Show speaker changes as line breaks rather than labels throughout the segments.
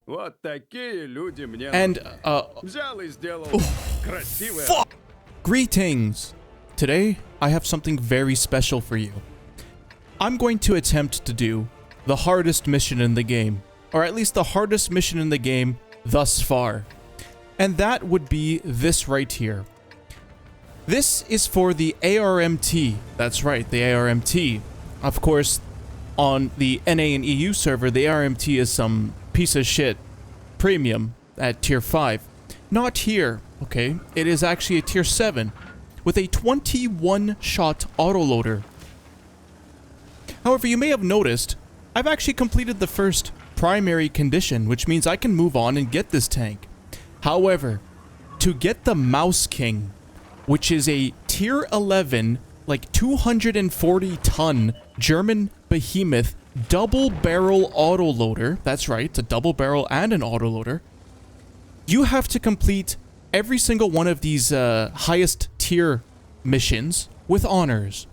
Вот такие люди мне
And,
взял и сделал красивое.
fuck! Greetings! Today, I have something very special for you. I'm going to attempt to do the hardest mission in the game, or at least the hardest mission in the game thus far. And that would be this right here. This is for the ARMT. That's right, the ARMT. Of course, on the NA and EU server, the ARMT is some piece of shit premium at tier 5. Not here, okay? It is actually a tier 7 with a 21-shot autoloader. However, you may have noticed, I've actually completed the first primary condition, which means I can move on and get this tank. However, to get the Mouse King, which is a tier 11, like 240-ton German behemoth double-barrel autoloader, that's right, it's a double barrel and an autoloader, you have to complete every single one of these highest tier missions with honors.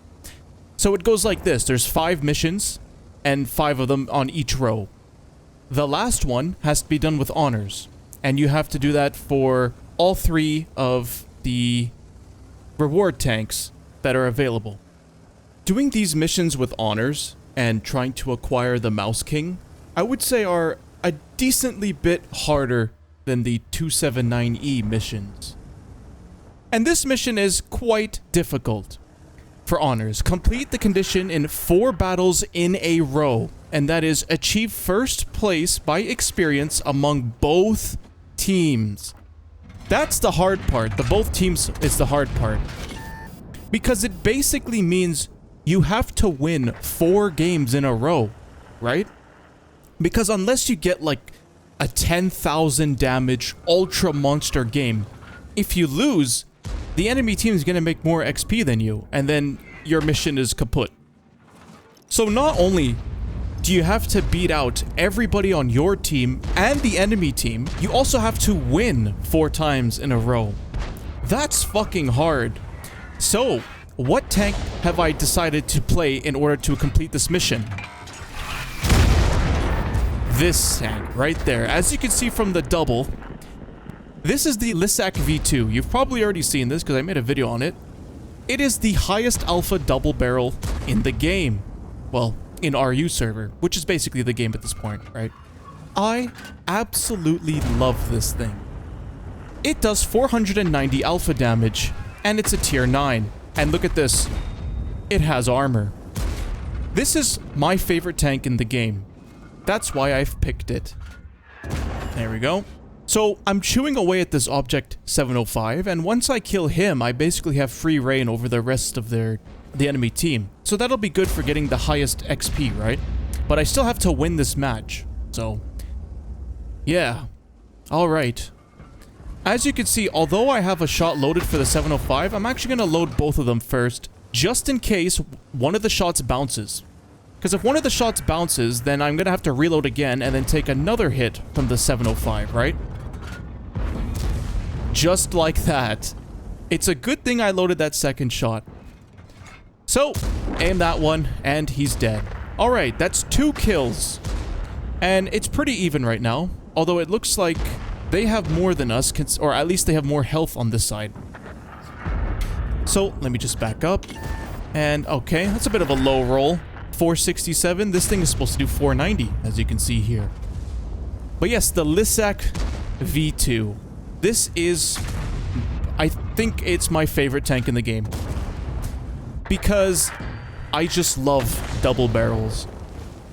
So it goes like this. There's 5 missions, and 5 of them on each row. The last one has to be done with honors, and you have to do that for all 3 of the reward tanks that are available. Doing these missions with honors and trying to acquire the Mouse King, I would say are a decently bit harder than the 279E missions. And this mission is quite difficult. For honors, complete the condition in 4 battles in a row, and that is achieve first place by experience among both teams. That's the hard part. The both teams is the hard part. Because it basically means you have to win 4 games in a row, right? Because unless you get like a 10,000 damage ultra monster game, if you lose, the enemy team is going to make more XP than you, and then your mission is kaput. So not only do you have to beat out everybody on your team and the enemy team, you also have to win 4 times in a row. That's fucking hard. So, what tank have I decided to play in order to complete this mission? This tank right there. As you can see from the double, this is the Lysac V2. You've probably already seen this because I made a video on it. It is the highest alpha double barrel in the game. Well, in RU server, which is basically the game at this point, right? I absolutely love this thing. It does 490 alpha damage, and it's a tier 9. And look at this. It has armor. This is my favorite tank in the game. That's why I've picked it. There we go. So, I'm chewing away at this Object 705, and once I kill him, I basically have free reign over the rest of the enemy team. So that'll be good for getting the highest XP, right? But I still have to win this match. So, yeah. Alright. As you can see, although I have a shot loaded for the 705, I'm actually going to load both of them first, just in case one of the shots bounces. Because if one of the shots bounces, then I'm going to have to reload again and then take another hit from the 705, right? Just like that. It's a good thing I loaded that second shot. So, aim that one, and he's dead. Alright, that's 2 kills. And it's pretty even right now, although it looks like they have more than us, or at least they have more health on this side. So, let me just back up. And, okay, that's a bit of a low roll. 467. This thing is supposed to do 490, as you can see here. But yes, the Lysac V2. This is, I think it's my favorite tank in the game. Because I just love double barrels.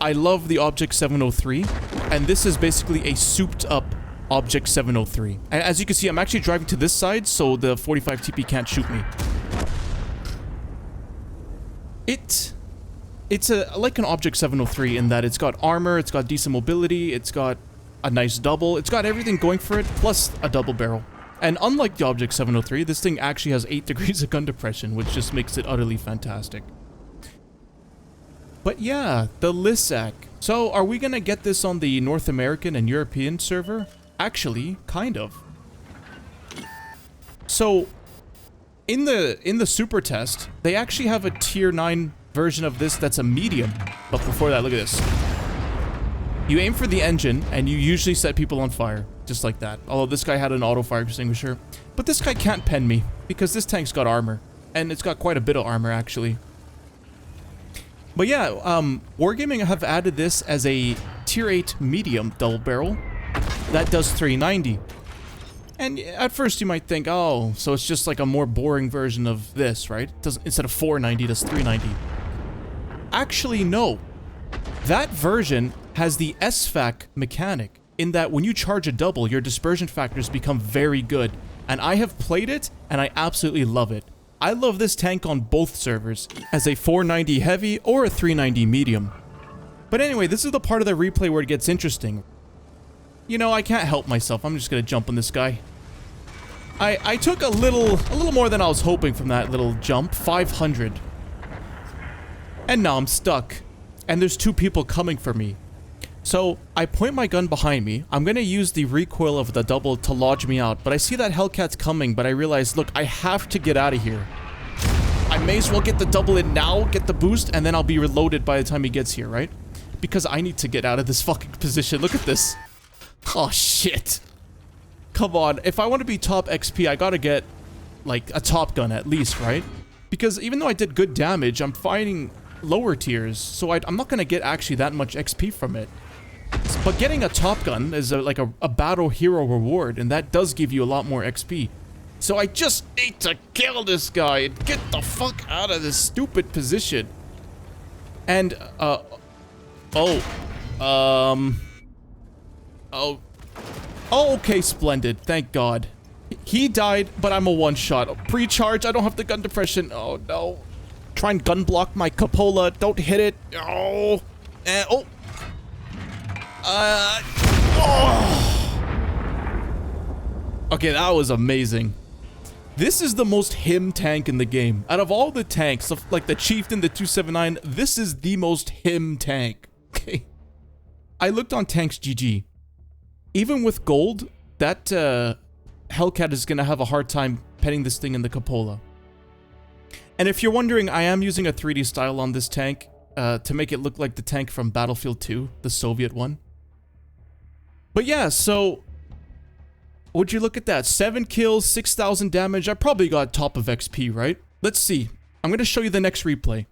I love the Object 703, and this is basically a souped up Object 703. And as you can see, I'm actually driving to this side, so the 45 TP can't shoot me. It's like an Object 703 in that it's got armor, it's got decent mobility, it's got a nice double, it's got everything going for it, plus a double barrel. And unlike the Object 703, this thing actually has 8 degrees of gun depression, which just makes it utterly fantastic. But yeah, the Lysac. So are we gonna get this on the North American and European server? Actually, kind of. So, in the super test, they actually have a tier 9 version of this that's a medium. But before that, look at this. You aim for the engine, and you usually set people on fire. Just like that. Although this guy had an auto fire extinguisher. But this guy can't pen me, because this tank's got armor. And it's got quite a bit of armor, actually. But yeah, Wargaming have added this as a tier 8 medium double barrel. That does 390. And at first you might think, oh, so it's just like a more boring version of this, right? Instead of 490, it does 390. Actually, no. That version has the SFAC mechanic, in that when you charge a double, your dispersion factors become very good. And I have played it, and I absolutely love it. I love this tank on both servers, as a 490 heavy or a 390 medium. But anyway, this is the part of the replay where it gets interesting. You know, I can't help myself. I'm just gonna jump on this guy. I took a little more than I was hoping from that little jump, 500. And now I'm stuck. And there's two people coming for me. So, I point my gun behind me. I'm gonna use the recoil of the double to lodge me out. But I see that Hellcat's coming, but I realize, look, I have to get out of here. I may as well get the double in now, get the boost, and then I'll be reloaded by the time he gets here, right? Because I need to get out of this fucking position. Look at this. Oh, shit. Come on. If I want to be top XP, I gotta get, like, a top gun at least, right? Because even though I did good damage, I'm fighting lower tiers, so I'm not gonna get actually that much XP from it. But getting a top gun is like a battle hero reward, and that does give you a lot more XP. So I just need to kill this guy and get the fuck out of this stupid position. And, okay, splendid. Thank God. He died, but I'm a one-shot. Pre-charge, I don't have the gun depression. Oh, no. Try and gun block my cupola. Don't hit it. Oh. Oh. Okay, that was amazing. This is the most him tank in the game. Out of all the tanks, like the Chieftain, the 279, this is the most him tank. Okay. I looked on Tanks GG. Even with gold, that Hellcat is gonna have a hard time petting this thing in the cupola. And if you're wondering, I am using a 3D style on this tank to make it look like the tank from Battlefield 2, the Soviet one. But yeah, so would you look at that? 7 kills, 6,000 damage. I probably got top of XP, right? Let's see. I'm going to show you the next replay.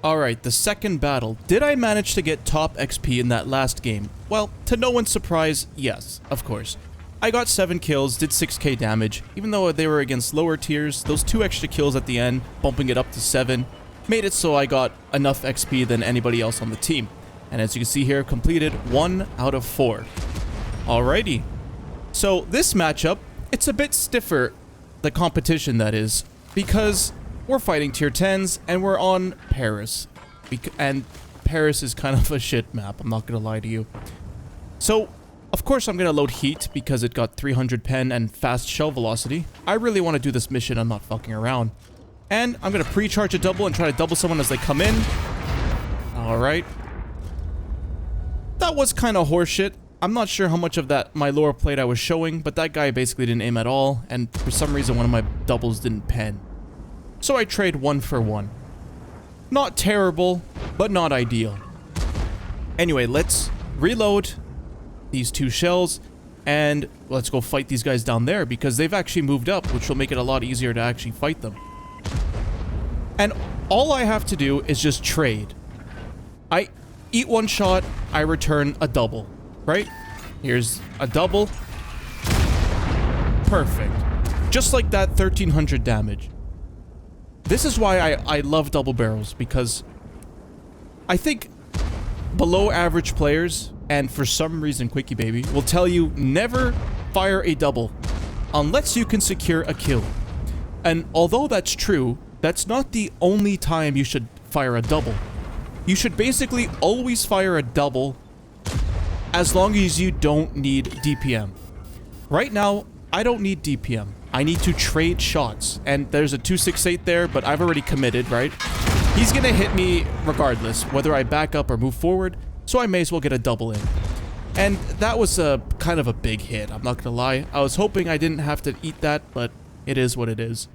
Alright, the second battle. Did I manage to get top XP in that last game? Well, to no one's surprise, yes, of course. I got 7 kills, did 6k damage. Even though they were against lower tiers, those 2 extra kills at the end, bumping it up to 7, made it so I got enough XP than anybody else on the team. And as you can see here, completed 1 out of 4. Alrighty. So this matchup, it's a bit stiffer, the competition that is, because we're fighting tier 10s and we're on Paris. And Paris is kind of a shit map, I'm not gonna lie to you. So, of course I'm gonna load heat because it got 300 pen and fast shell velocity. I really want to do this mission, I'm not fucking around. And I'm gonna pre-charge a double and try to double someone as they come in. Alright. That was kind of horseshit. I'm not sure how much of that my lower plate I was showing, but that guy basically didn't aim at all, and for some reason one of my doubles didn't pen. So I trade 1 for 1. Not terrible, but not ideal. Anyway, let's reload these 2 shells, and let's go fight these guys down there, because they've actually moved up, which will make it a lot easier to actually fight them. And all I have to do is just trade. I eat 1 shot, I return a double. Right? Here's a double. Perfect. Just like that, 1300 damage. This is why I love double barrels, because I think below average players, and for some reason Quickie Baby, will tell you never fire a double unless you can secure a kill. And although that's true, that's not the only time you should fire a double. You should basically always fire a double as long as you don't need DPM. Right now, I don't need DPM. I need to trade shots. And there's a 268 there, but I've already committed, right? He's gonna hit me regardless, whether I back up or move forward, so I may as well get a double in. And that was a kind of a big hit, I'm not gonna lie. I was hoping I didn't have to eat that, but it is what it is.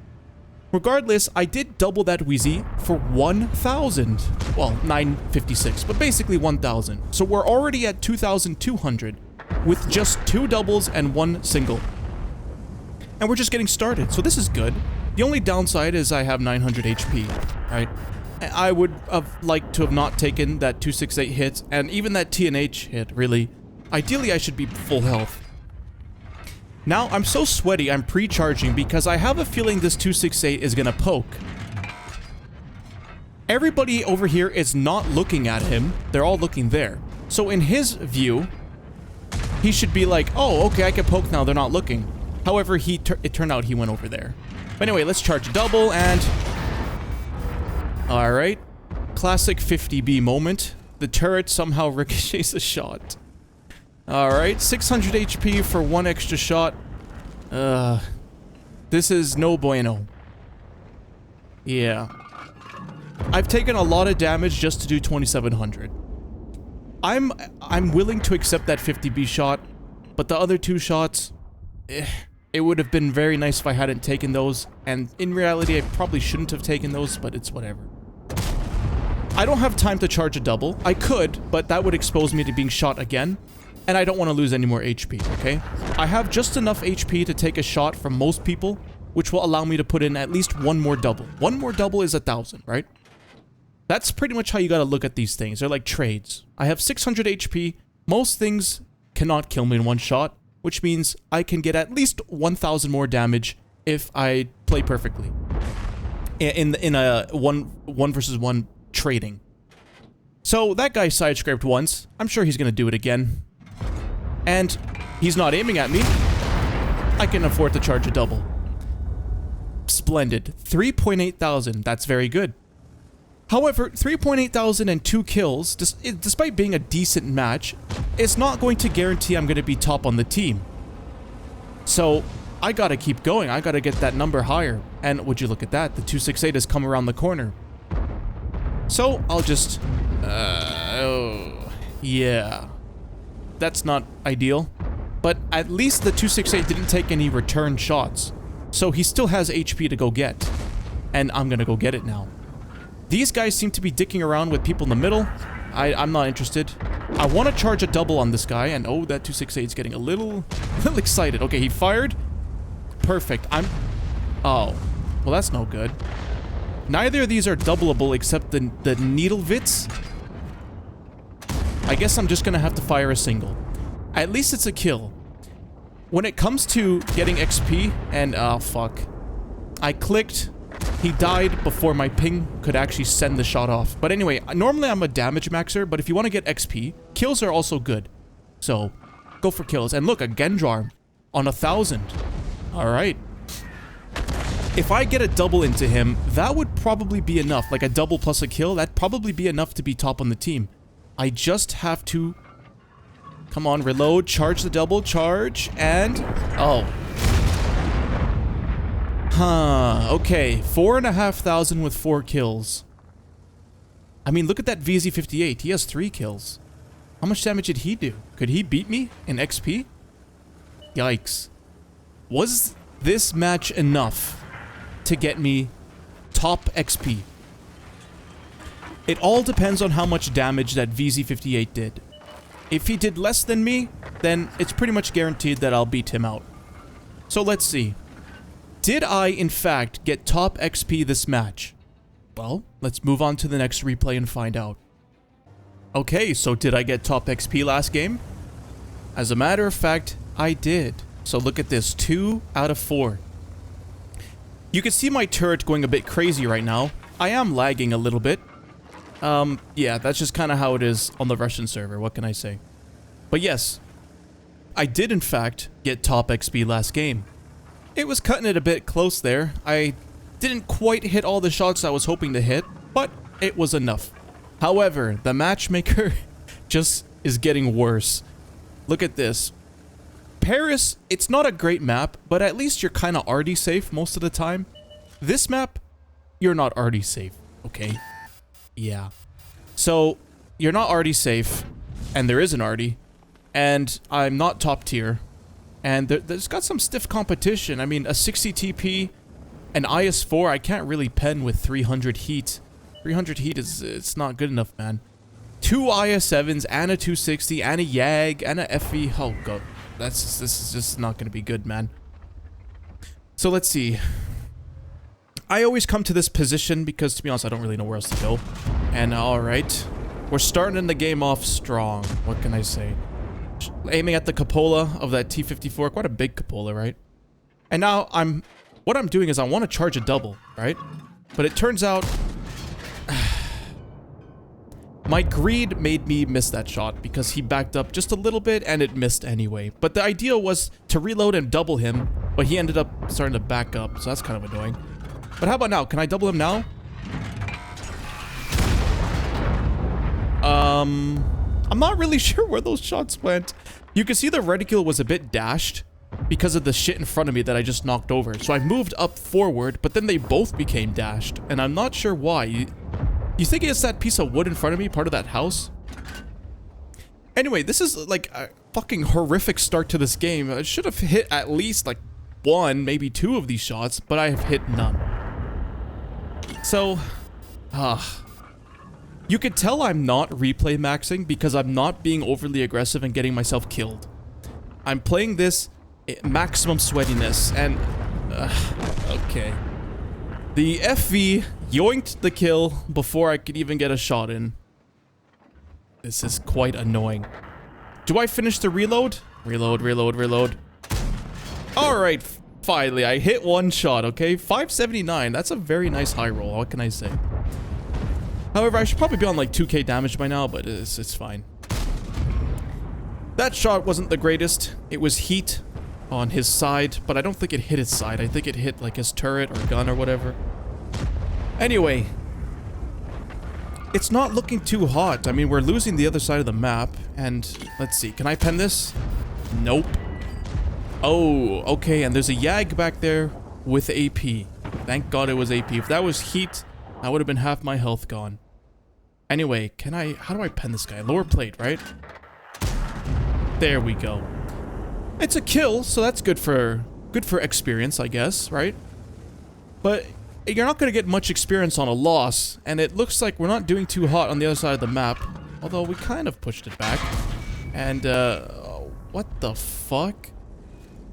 Regardless, I did double that Wheezy for 1,000. Well, 956, but basically 1,000. So we're already at 2,200 with just 2 doubles and 1 single. And we're just getting started, so this is good. The only downside is I have 900 HP, right? I would have liked to have not taken that 268 hit, and even that TNH hit, really. Ideally, I should be full health. Now, I'm so sweaty, I'm pre-charging because I have a feeling this 268 is gonna poke. Everybody over here is not looking at him. They're all looking there. So in his view, he should be like, oh, okay, I can poke now, they're not looking. However, it turned out he went over there. But anyway, let's charge a double and... Alright. Classic 50B moment. The turret somehow ricochets a shot. Alright, 600 HP for 1 extra shot. This is no bueno. Yeah. I've taken a lot of damage just to do 2700. I'm willing to accept that 50B shot, but the other 2 shots, it would have been very nice if I hadn't taken those, and in reality I probably shouldn't have taken those, but it's whatever. I don't have time to charge a double. I could, but that would expose me to being shot again. And I don't want to lose any more HP, okay? I have just enough HP to take a shot from most people, which will allow me to put in at least 1 more double. 1 more double is 1,000, right? That's pretty much how you gotta look at these things. They're like trades. I have 600 HP. Most things cannot kill me in 1 shot, which means I can get at least 1,000 more damage if I play perfectly. In a one versus one trading. So that guy side-scraped once. I'm sure he's gonna do it again. And he's not aiming at me. I can afford to charge a double. Splendid. 3.8 thousand. That's very good. However, 3.8 thousand and 2 kills, despite being a decent match, it's not going to guarantee I'm going to be top on the team. So, I gotta keep going. I gotta get that number higher. And would you look at that? The 268 has come around the corner. So, I'll just... oh, yeah. That's not ideal. But at least the 268 didn't take any return shots. So he still has HP to go get. And I'm gonna go get it now. These guys seem to be dicking around with people in the middle. I'm not interested. I want to charge a double on this guy. And oh, that 268 is getting a little excited. Okay, he fired. Perfect. Oh. Well, that's no good. Neither of these are doubleable except the needle vits. I guess I'm just gonna have to fire a single. At least it's a kill. When it comes to getting XP, and oh fuck. I clicked, he died before my ping could actually send the shot off. But anyway, normally I'm a damage maxer, but if you want to get XP, kills are also good. So, go for kills. And look, a Gendrar on 1,000. Alright. If I get a double into him, that would probably be enough. Like a double plus a kill, that'd probably be enough to be top on the team. I just have to... Come on, reload, charge the double, charge, and... Oh. Huh, okay. 4,500 with 4 kills. I mean, look at that VZ58. He has 3 kills. How much damage did he do? Could he beat me in XP? Yikes. Was this match enough to get me top XP? It all depends on how much damage that VZ58 did. If he did less than me, then it's pretty much guaranteed that I'll beat him out. So let's see. Did I, in fact, get top XP this match? Well, let's move on to the next replay and find out. Okay, so did I get top XP last game? As a matter of fact, I did. So look at this, 2 out of 4. You can see my turret going a bit crazy right now. I am lagging a little bit. Yeah, that's just kind of how it is on the Russian server, what can I say? But yes, I did in fact get top XP last game. It was cutting it a bit close there. I didn't quite hit all the shots I was hoping to hit, but it was enough. However, the matchmaker just is getting worse. Look at this. Paris, it's not a great map, but at least you're kind of already safe most of the time. This map, you're not already safe, okay? Yeah. So, you're not already safe, and there is an arty, and I'm not top tier, and there's got some stiff competition. I mean, a 60 TP an IS-4, I can't really pen with 300 heat. 300 heat it's not good enough, man. 2 IS-7s and a 260 and a YAG and a FV. Oh god, this is just not gonna be good, man. So let's see. I always come to this position because, to be honest, I don't really know where else to go. And alright, we're starting the game off strong. What can I say? Aiming at the cupola of that T-54, quite a big cupola, right? And now what I'm doing is I want to charge a double, right? But it turns out my greed made me miss that shot because he backed up just a little bit and it missed anyway. But the idea was to reload and double him, but he ended up starting to back up, so that's kind of annoying. But how about now? Can I double him now? I'm not really sure where those shots went. You can see the reticule was a bit dashed because of the shit in front of me that I just knocked over. So I moved up forward, but then they both became dashed, and I'm not sure why. You think it's that piece of wood in front of me, part of that house? Anyway, this is like a fucking horrific start to this game. I should have hit at least like 1, maybe 2 of these shots, but I have hit none. So, you could tell I'm not replay maxing because I'm not being overly aggressive and getting myself killed. I'm playing this maximum sweatiness and... okay. The FV yoinked the kill before I could even get a shot in. This is quite annoying. Do I finish the reload? Reload, reload, reload. Alright, finally, I hit 1 shot, okay? 579, that's a very nice high roll, what can I say? However, I should probably be on like 2k damage by now, but it's fine. That shot wasn't the greatest. It was heat on his side, but I don't think it hit his side. I think it hit like his turret or gun or whatever. Anyway, it's not looking too hot. I mean, we're losing the other side of the map, and let's see. Can I pen this? Nope. Oh, okay, and there's a YAG back there with AP. Thank God it was AP. If that was heat, that would have been half my health gone. Anyway, how do I pen this guy? Lower plate, right? There we go. It's a kill, so that's good for experience, I guess, right? But you're not going to get much experience on a loss, and it looks like we're not doing too hot on the other side of the map, although we kind of pushed it back. And, what the fuck?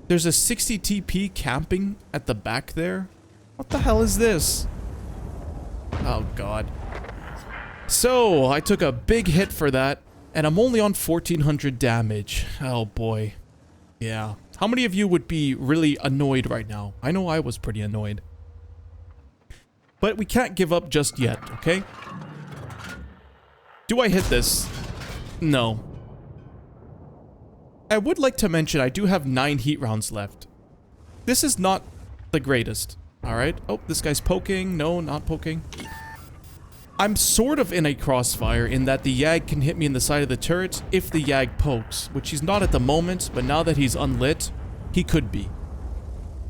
There's a 60 TP camping at the back there? What the hell is this? Oh, God. So, I took a big hit for that, and I'm only on 1400 damage. Oh, boy. Yeah. How many of you would be really annoyed right now? I know I was pretty annoyed. But we can't give up just yet, okay? Do I hit this? No. I would like to mention I do have 9 heat rounds left. This is not the greatest, alright? Oh, this guy's poking. No, not poking. I'm sort of in a crossfire in that the YAG can hit me in the side of the turret if the YAG pokes, which he's not at the moment, but now that he's unlit, he could be.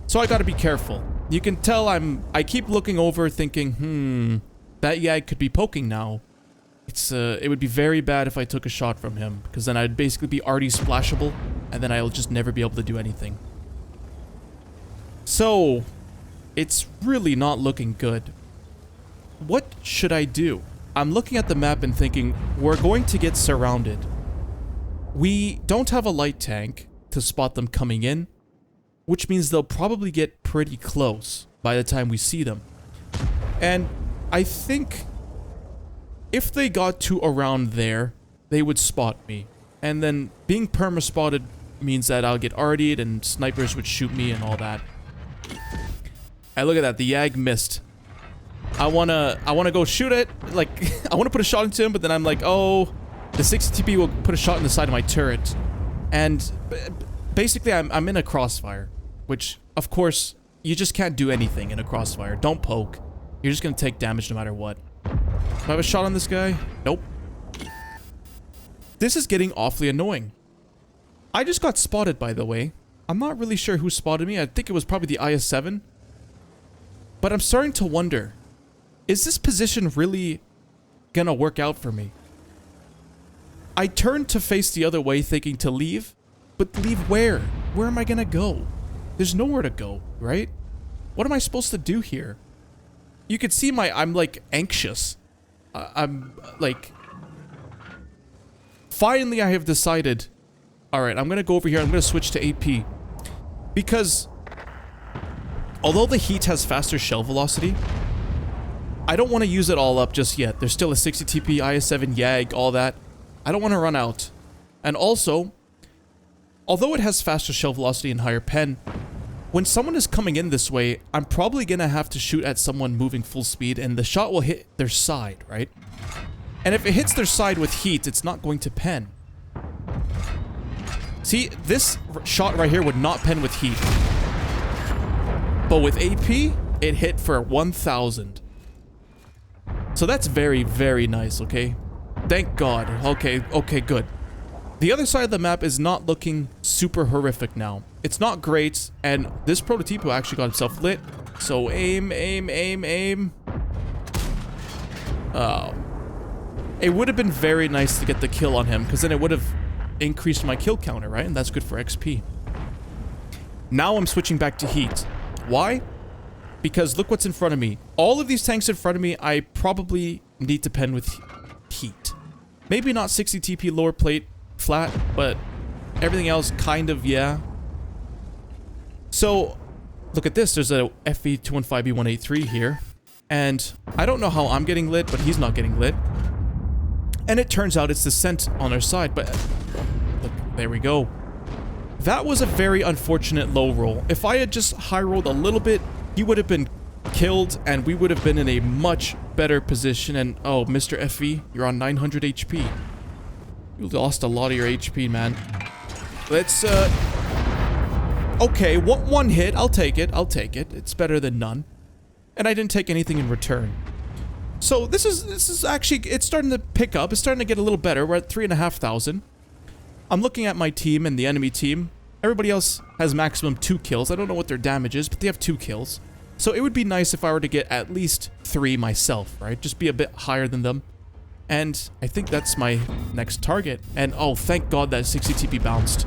So I gotta be careful. You can tell I keep looking over thinking, that YAG could be poking now. It would be very bad if I took a shot from him, because then I'd basically be already splashable, and then I'll just never be able to do anything. So, it's really not looking good. What should I do? I'm looking at the map and thinking, we're going to get surrounded. We don't have a light tank to spot them coming in, which means they'll probably get pretty close by the time we see them. And I think if they got to around there, they would spot me. And then being perma-spotted means that I'll get RD'd and snipers would shoot me and all that. Hey, look at that, the YAG missed. I wanna go shoot it, like, I wanna put a shot into him, but then I'm like, oh, the 60 TP will put a shot in the side of my turret. And basically, I'm in a crossfire, which, of course, you just can't do anything in a crossfire. Don't poke. You're just gonna take damage no matter what. Do I have a shot on this guy? Nope. This is getting awfully annoying. I just got spotted, by the way. I'm not really sure who spotted me. I think it was probably the IS-7. But I'm starting to wonder, is this position really gonna work out for me? I turned to face the other way thinking to leave, but leave where? Where am I gonna go? There's nowhere to go, right? What am I supposed to do here? You could see I'm like anxious. I'm like, finally I have decided, all right, I'm gonna go over here. I'm gonna switch to AP because although the heat has faster shell velocity, I don't want to use it all up just yet. There's still a 60 TP, IS-7, YAG, all that. I don't want to run out. And also, although it has faster shell velocity and higher pen, when someone is coming in this way, I'm probably going to have to shoot at someone moving full speed, and the shot will hit their side, right? And if it hits their side with heat, it's not going to pen. See, this shot right here would not pen with heat. But with AP, it hit for 1,000. So that's very, very nice, okay? Thank God. Okay, good. The other side of the map is not looking super horrific now. It's not great, and this Prototipo actually got himself lit. So aim. Oh. It would have been very nice to get the kill on him, because then it would have increased my kill counter, right? And that's good for XP. Now I'm switching back to heat. Why? Because look what's in front of me. All of these tanks in front of me, I probably need to pen with heat. Maybe not 60 TP lower plate flat, but everything else kind of, yeah. So, look at this. There's a FV215B183 here. And I don't know how I'm getting lit, but he's not getting lit. And it turns out it's the scent on our side, but look, there we go. That was a very unfortunate low roll. If I had just high rolled a little bit, he would have been killed and we would have been in a much better position. And oh, Mr. FV, you're on 900 HP. You lost a lot of your HP, man. Let's, okay, one hit. I'll take it. It's better than none. And I didn't take anything in return. So this is actually, it's starting to pick up. It's starting to get a little better. We're at 3,500. I'm looking at my team and the enemy team. Everybody else has maximum 2 kills. I don't know what their damage is, but they have 2 kills. So it would be nice if I were to get at least 3 myself, right? Just be a bit higher than them. And I think that's my next target. And oh, thank God that 60 TP bounced.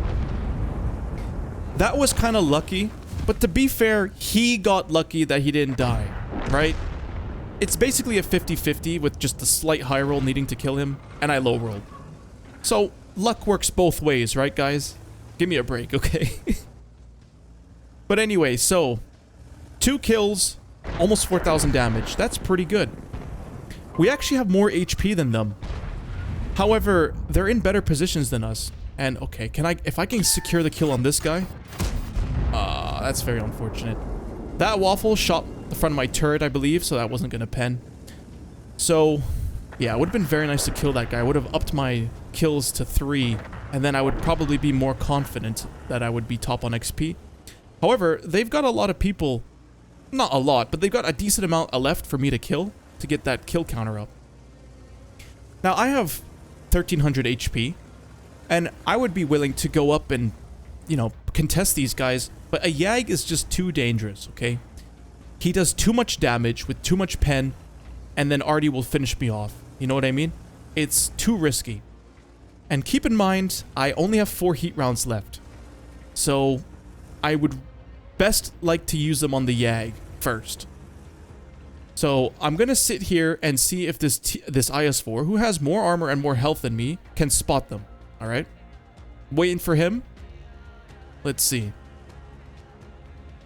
That was kind of lucky. But to be fair, he got lucky that he didn't die, right? It's basically a 50-50 with just a slight high roll needing to kill him. And I low rolled. So luck works both ways, right, guys? Give me a break, okay? But anyway, so 2 kills, almost 4,000 damage. That's pretty good. We actually have more HP than them. However, they're in better positions than us. And okay, if I can secure the kill on this guy? That's very unfortunate. That waffle shot the front of my turret, I believe, so that wasn't gonna pen. So, yeah, it would have been very nice to kill that guy. I would have upped my kills to 3, and then I would probably be more confident that I would be top on XP. However, they've got a lot of people, not a lot, but they've got a decent amount left for me to kill to get that kill counter up. Now, I have 1,300 HP, and I would be willing to go up and, you know, contest these guys, but a YAG is just too dangerous, okay? He does too much damage with too much pen, and then Artie will finish me off. You know what I mean? It's too risky. And keep in mind, I only have 4 heat rounds left. So, I would best like to use them on the YAG first. So, I'm gonna sit here and see if this IS-4, who has more armor and more health than me, can spot them. Alright? Waiting for him. Let's see.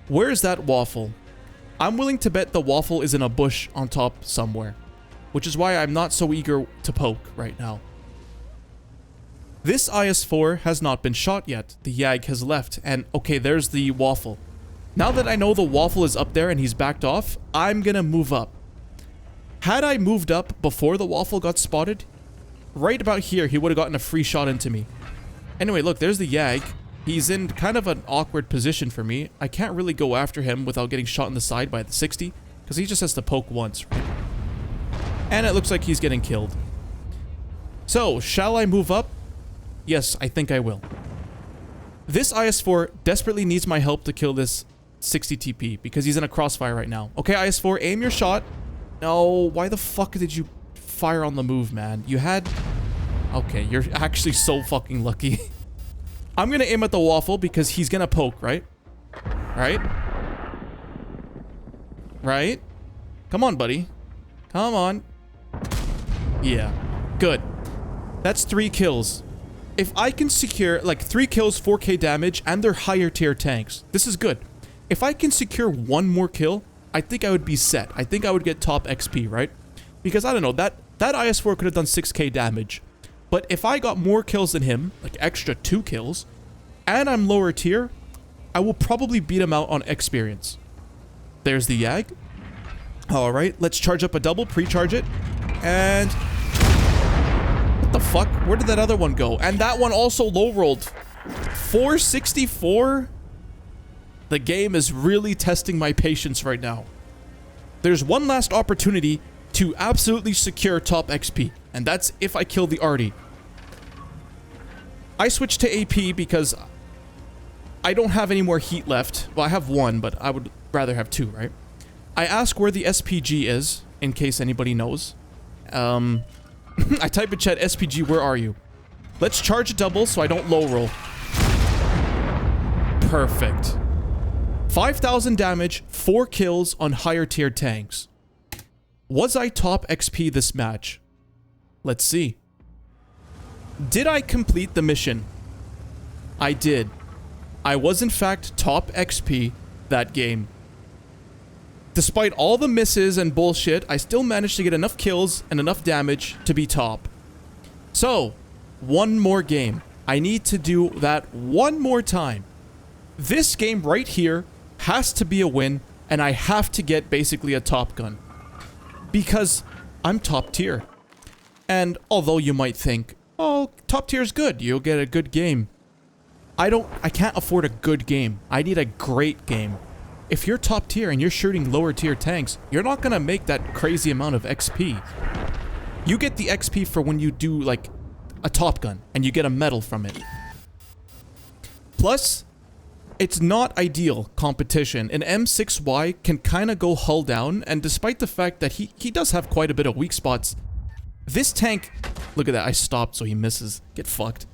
Where's that waffle? I'm willing to bet the waffle is in a bush on top somewhere. Which is why I'm not so eager to poke right now. This IS-4 has not been shot yet. The YAG has left. And okay, there's the waffle. Now that I know the waffle is up there and he's backed off, I'm gonna move up. Had I moved up before the waffle got spotted, right about here, he would have gotten a free shot into me. Anyway, look, there's the YAG. He's in kind of an awkward position for me. I can't really go after him without getting shot in the side by the 60, because he just has to poke once, right? And it looks like he's getting killed. So, shall I move up? Yes, I think I will. This IS-4 desperately needs my help to kill this 60 TP, because he's in a crossfire right now. Okay, IS-4, aim your shot. No, why the fuck did you fire on the move, man? You had... Okay, you're actually so fucking lucky. I'm gonna aim at the waffle because he's gonna poke, right? Alright? right? Come on, buddy. Come on. Yeah. Good. That's 3 kills. If I can secure, like, 3 kills, 4k damage, and they're higher tier tanks, this is good. If I can secure 1 more kill, I think I would be set. I think I would get top XP, right? Because, I don't know, that IS-4 could have done 6k damage. But if I got more kills than him, like extra 2 kills, and I'm lower tier, I will probably beat him out on experience. There's the Yag. Alright, let's charge up a double, pre-charge it. And... what the fuck? Where did that other one go? And that one also low-rolled. 464? The game is really testing my patience right now. There's one last opportunity to absolutely secure top XP. And that's if I kill the Artie. I switched to AP because I don't have any more heat left. Well, I have 1, but I would rather have 2, right? I ask where the SPG is, in case anybody knows. I type in chat, SPG, where are you? Let's charge a double so I don't low roll. Perfect. 5,000 damage, 4 kills on higher tier tanks. Was I top XP this match? Let's see. Did I complete the mission? I did. I was in fact top XP that game. Despite all the misses and bullshit, I still managed to get enough kills and enough damage to be top. So, one more game. I need to do that one more time. This game right here has to be a win, and I have to get basically a top gun. Because I'm top tier. And although you might think, oh, top tier is good, you'll get a good game. I can't afford a good game. I need a great game. If you're top tier and you're shooting lower tier tanks, you're not gonna make that crazy amount of XP. You get the XP for when you do, like, a Top Gun, and you get a medal from it. Plus, it's not ideal competition. An M6Y can kinda go hull down, and despite the fact that he does have quite a bit of weak spots, this tank... Look at that, I stopped so he misses. Get fucked.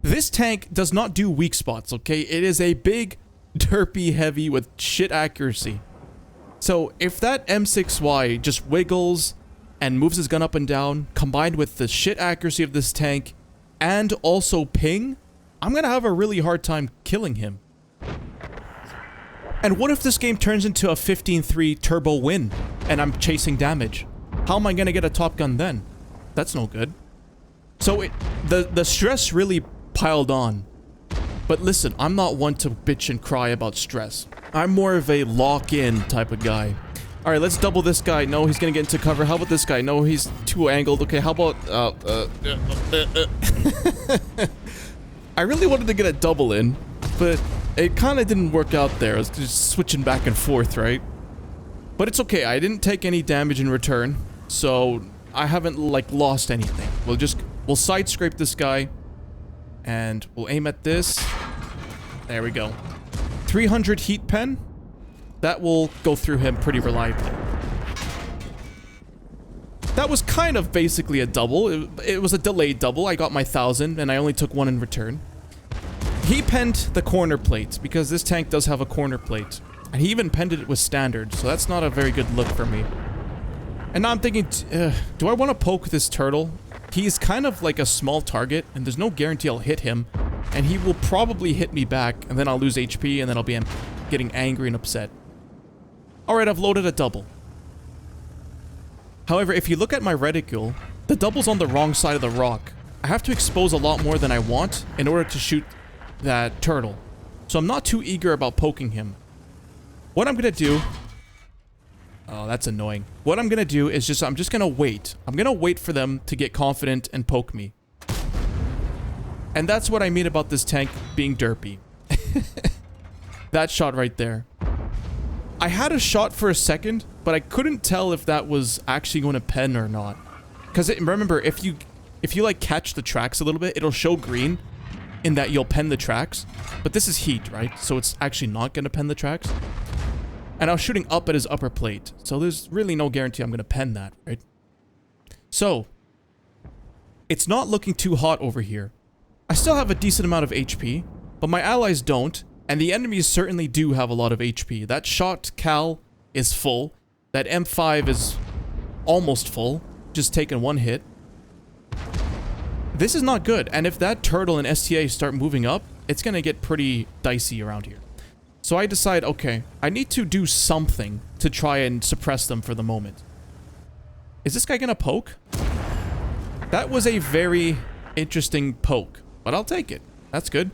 This tank does not do weak spots, okay? It is a big... derpy heavy with shit accuracy. So if that M6Y just wiggles and moves his gun up and down, combined with the shit accuracy of this tank, and also ping, I'm gonna have a really hard time killing him. And what if this game turns into a 15-3 turbo win, and I'm chasing damage? How am I gonna get a Top Gun then? That's no good. So the stress really piled on. But listen, I'm not one to bitch and cry about stress. I'm more of a lock-in type of guy. Alright, let's double this guy. No, he's gonna get into cover. How about this guy? No, he's too angled. Okay, how about... I really wanted to get a double in, but it kind of didn't work out there. I was just switching back and forth, right? But it's okay. I didn't take any damage in return, so I haven't, like, lost anything. We'll side scrape this guy. And we'll aim at this. There we go. 300 heat pen. That will go through him pretty reliably. That was kind of basically a double. It was a delayed double. I got my 1,000 and I only took 1 in return. He penned the corner plate because this tank does have a corner plate. And he even penned it with standard, so that's not a very good look for me. And now I'm thinking, do I want to poke this turtle? He's kind of like a small target, and there's no guarantee I'll hit him. And he will probably hit me back, and then I'll lose HP, and then I'll be getting angry and upset. Alright, I've loaded a double. However, if you look at my reticule, the double's on the wrong side of the rock. I have to expose a lot more than I want in order to shoot that turtle. So I'm not too eager about poking him. What I'm gonna do... Oh, that's annoying. What I'm gonna do is I'm just gonna wait. I'm gonna wait for them to get confident and poke me. And that's what I mean about this tank being derpy. That shot right there. I had a shot for a second, but I couldn't tell if that was actually going to pen or not. Because remember, if you like catch the tracks a little bit, it'll show green in that you'll pen the tracks. But this is heat, right? So it's actually not gonna pen the tracks. And I was shooting up at his upper plate, so there's really no guarantee I'm going to pen that, right? So, it's not looking too hot over here. I still have a decent amount of HP, but my allies don't, and the enemies certainly do have a lot of HP. That shot cal is full, That M5 is almost full. Just taking one hit. This is not good. And if that turtle and STA start moving up, it's going to get pretty dicey around here. So I decide, okay, I need to do something to try and suppress them for the moment. Is this guy going to poke? That was a very interesting poke, but I'll take it. That's good.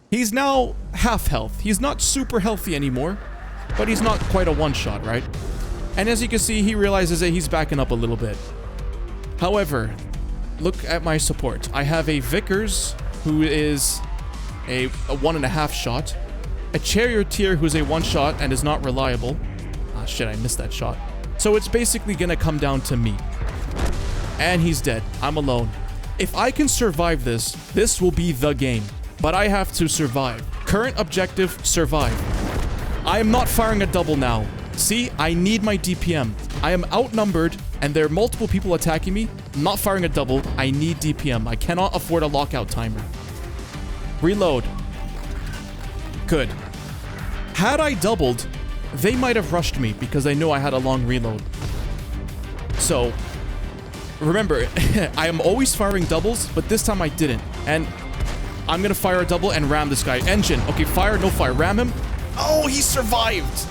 He's now half health. He's not super healthy anymore, but he's not quite a one-shot, right? And as you can see, he realizes that he's backing up a little bit. However, look at my support. I have a Vickers, who is a 1.5 shot. A Charioteer, who's a 1 shot and is not reliable. Ah, shit, I missed that shot. So it's basically gonna come down to me. And he's dead. I'm alone. If I can survive this, this will be the game. But I have to survive. Current objective, survive. I am not firing a double now. See, I need my DPM. I am outnumbered, and there are multiple people attacking me. I'm not firing a double. I need DPM. I cannot afford a lockout timer. Reload. Good. Had I doubled, they might have rushed me because they knew I had a long reload. So, remember, I am always firing doubles, but this time I didn't. And I'm gonna fire a double and ram this guy. Engine. Okay, fire, no fire. Ram him. Oh, he survived.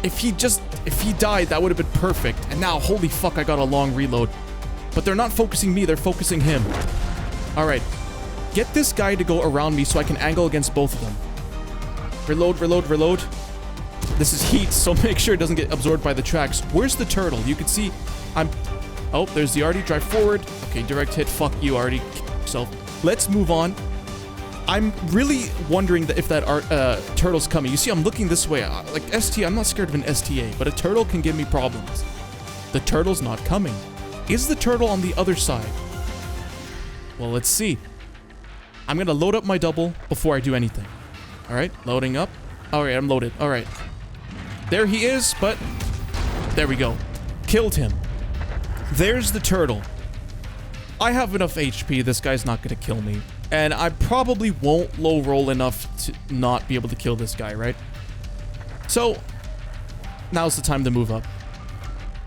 If he died, that would have been perfect. And now, holy fuck, I got a long reload. But they're not focusing me, they're focusing him. All right. Get this guy to go around me so I can angle against both of them. Reload, reload, reload. This is heat, so make sure it doesn't get absorbed by the tracks. Where's the turtle? You can see Oh, there's the Artie. Drive forward. Okay, direct hit. Fuck you, Artie. So, let's move on. I'm really wondering if that turtle's coming. You see, I'm looking this way. Like, I'm not scared of an STA, but a turtle can give me problems. The turtle's not coming. Is the turtle on the other side? Well, let's see. I'm gonna load up my double before I do anything. Alright, loading up. Alright, I'm loaded. Alright. There he is, but... There we go. Killed him. There's the turtle. I have enough HP, this guy's not gonna kill me. And I probably won't low roll enough to not be able to kill this guy, right? So, now's the time to move up.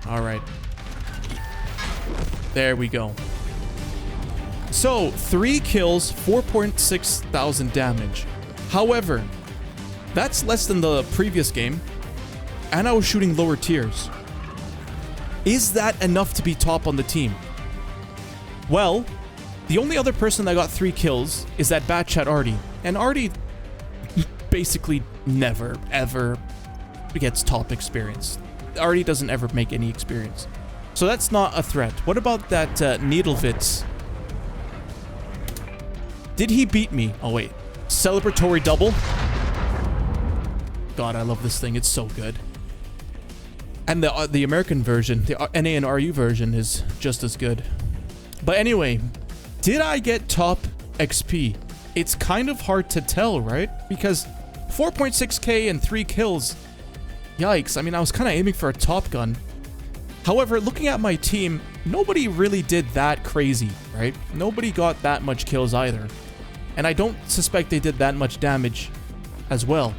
Alright. There we go. So, 3 kills, 4.6 thousand damage. However, that's less than the previous game, and I was shooting lower tiers. Is that enough to be top on the team? Well, the only other person that got 3 kills is that Batchat Artie. And Artie basically never, ever gets top experience. Artie doesn't ever make any experience. So that's not a threat. What about that Needlevitz? Did he beat me? Oh, wait. Celebratory double. God, I love this thing. It's so good. And the American version, the NA and RU version, is just as good. But anyway, did I get top XP? It's kind of hard to tell, right? Because 4.6k and 3 kills. Yikes. I mean, I was kind of aiming for a top gun. However, looking at my team, nobody really did that crazy, right? Nobody got that much kills either. And I don't suspect they did that much damage as well.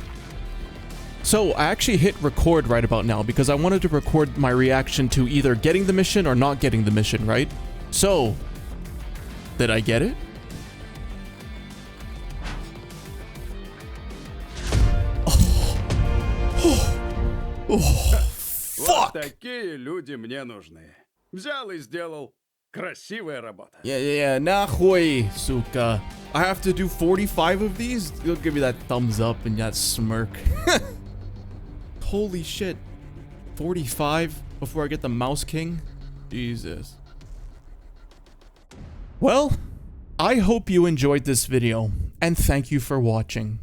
So I actually hit record right about now because I wanted to record my reaction to either getting the mission or not getting the mission, right? So, did I get it?
Вот такие люди мне нужны. Взял и сделал. Красивая работа.
Yeah, нахуй, сука. I have to do 45 of these? You'll give me that thumbs up and that smirk. Holy shit. 45 before I get the Mouse King? Jesus. Well, I hope you enjoyed this video, and thank you for watching.